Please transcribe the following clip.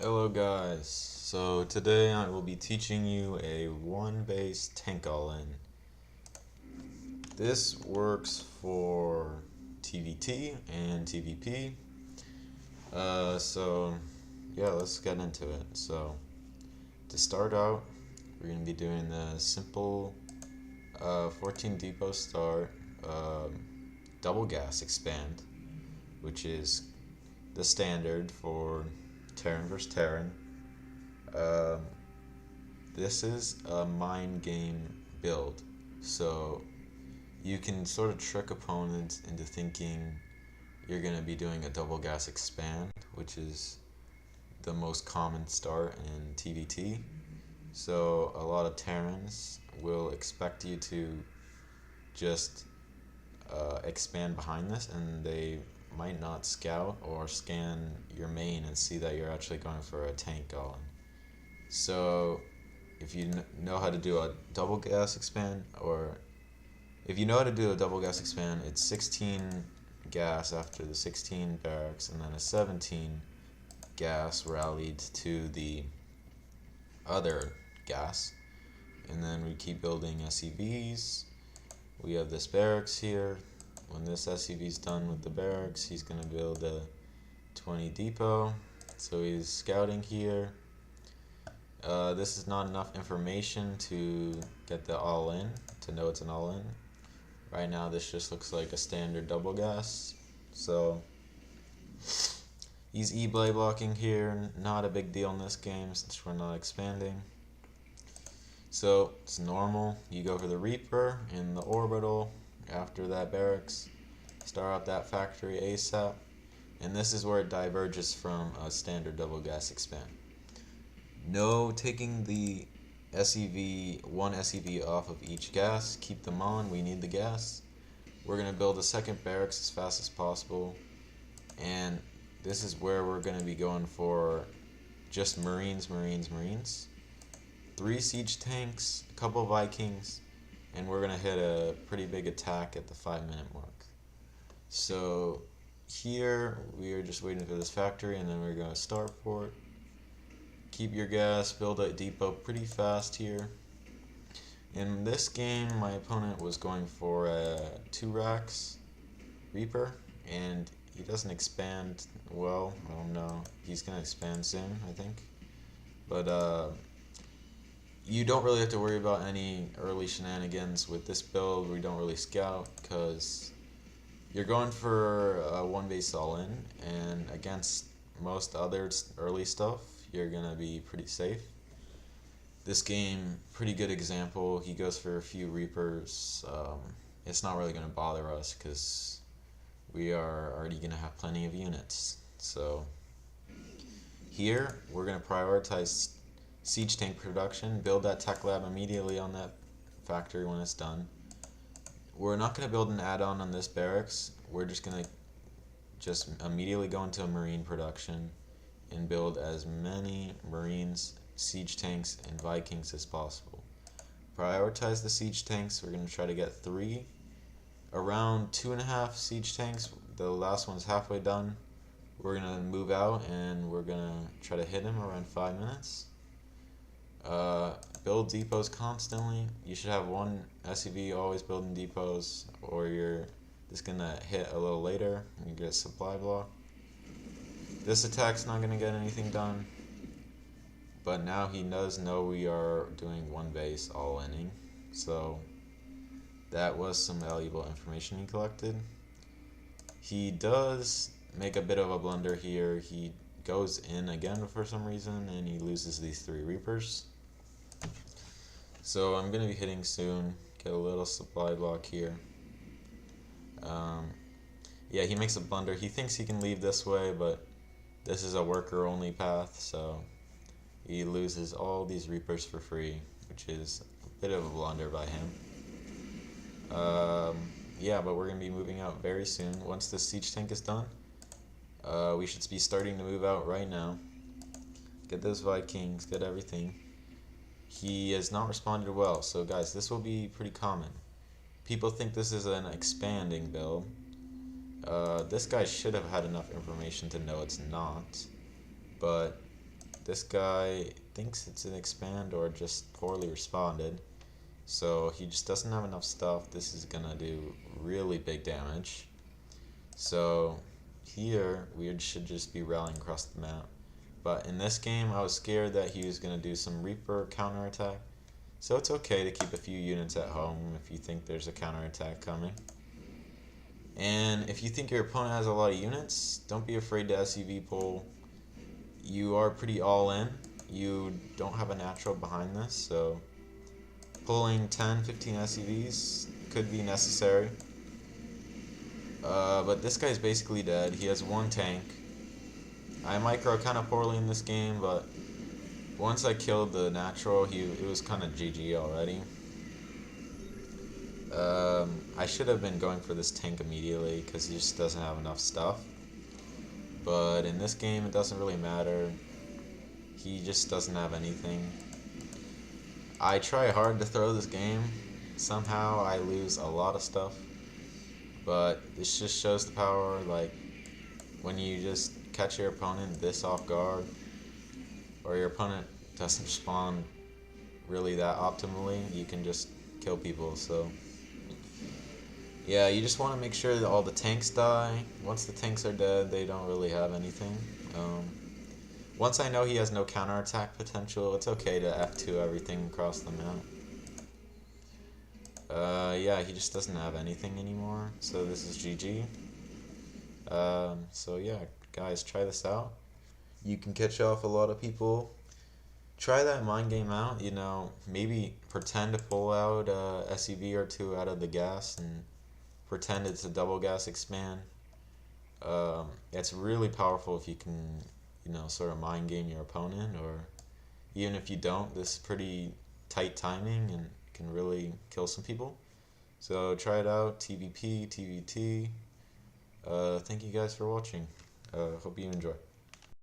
Hello guys, so today I will be teaching you a one base tank all-in. This works for TVT and TVP. So yeah, let's get into it. So to start out, we're going to be doing the simple 14 depot start double gas expand, which is the standard for Terran versus Terran. Um, This is a mind game build, so you can sort of trick opponents into thinking you're going to be doing a double gas expand, which is the most common start in TVT. So a lot of Terrans will expect you to just expand behind this, and they might not scout or scan your main and see that you're actually going for a tank all in. So if you know how to do a double gas expand, or if you know how to do a double gas expand, it's 16 gas after the 16 barracks, and then a 17 gas rallied to the other gas. And then we keep building SEVs. We have this barracks here. When this SEV is done with the barracks, he's going to build a 20 depot. So he's scouting here. This is not enough information to get the all-in, to know it's an all-in. Right now this just looks like a standard double gas. So he's E-blade blocking here, not a big deal in this game since we're not expanding. So it's normal, you go for the Reaper in the orbital after that barracks, start up that factory ASAP, and this is where it diverges from a standard double gas expand. No taking the one SEV off of each gas, keep them on, we need the gas. We're going to build a second barracks as fast as possible, and this is where we're going to be going for just Marines. 3 siege tanks, a couple Vikings, and we're going to hit a pretty big attack at the 5-minute mark. So here we are just waiting for this factory, and then we're going to starport. Keep your gas, build a depot pretty fast here. In this game, my opponent was going for a 2 racks Reaper, and he doesn't expand well. I don't know. He's going to expand soon, I think. But you don't really have to worry about any early shenanigans with this build. We don't really scout because you're going for a 1 base all-in, and against most other early stuff, you're going to be pretty safe. This game, pretty good example. He goes for a few Reapers. It's not really going to bother us because we are already going to have plenty of units. So here, we're going to prioritize siege tank production, build that tech lab immediately on that factory when it's done. We're not going to build an add-on on this barracks. We're just going to just immediately go into a marine production and build as many Marines, siege tanks, and Vikings as possible. Prioritize the siege tanks. We're going to try to get 3. Around 2.5 siege tanks. The last one's halfway done. We're going to move out and we're going to try to hit him around 5 minutes. Build depots constantly. You should have 1 SEV always building depots, or you're just going to hit a little later and you get a supply block. This attack's not going to get anything done, but now he does know we are doing 1 base all-inning, so that was some valuable information he collected. He does make a bit of a blunder here. He goes in again for some reason, and he loses these 3 Reapers. So I'm going to be hitting soon, get a little supply block here. Yeah, he makes a blunder. He thinks he can leave this way, but this is a worker-only path, so he loses all these Reapers for free, which is a bit of a blunder by him. Yeah, but we're going to be moving out very soon. Once this siege tank is done, we should be starting to move out right now. Get those Vikings, get everything. He has not responded well, so guys, this will be pretty common. People think this is an expanding build. This guy should have had enough information to know it's not, but this guy thinks it's an expand or just poorly responded. So he just doesn't have enough stuff. This is gonna do really big damage. So here we should just be rallying across the map. But in this game I was scared that he was gonna do some Reaper counterattack. So it's okay to keep a few units at home if you think there's a counterattack coming. And if you think your opponent has a lot of units, don't be afraid to SUV pull. You are pretty all in. You don't have a natural behind this, so pulling 10, 15 SUVs could be necessary. But this guy's basically dead. He has one tank. I micro kind of poorly in this game, but once I killed the natural, it was kind of GG already. I should have been going for this tank immediately because he just doesn't have enough stuff. But in this game, it doesn't really matter. He just doesn't have anything. I try hard to throw this game. Somehow I lose a lot of stuff. But this just shows the power, like, when you just catch your opponent this off guard, or your opponent doesn't respond really that optimally, you can just kill people. So yeah, you just want to make sure that all the tanks die. Once the tanks are dead, they don't really have anything. Once I know he has no counterattack potential, it's okay to F2 everything across the map. Yeah, he just doesn't have anything anymore, so this is GG. So yeah, guys, try this out. You can catch off a lot of people. Try that mind game out, you know, maybe pretend to pull out a SUV or two out of the gas and pretend it's a double gas expand. It's really powerful if you can, you know, sort of mind game your opponent, or even if you don't, this is pretty tight timing and can really kill some people. So try it out, TVP, TVT. Thank you guys for watching. Hope you enjoy.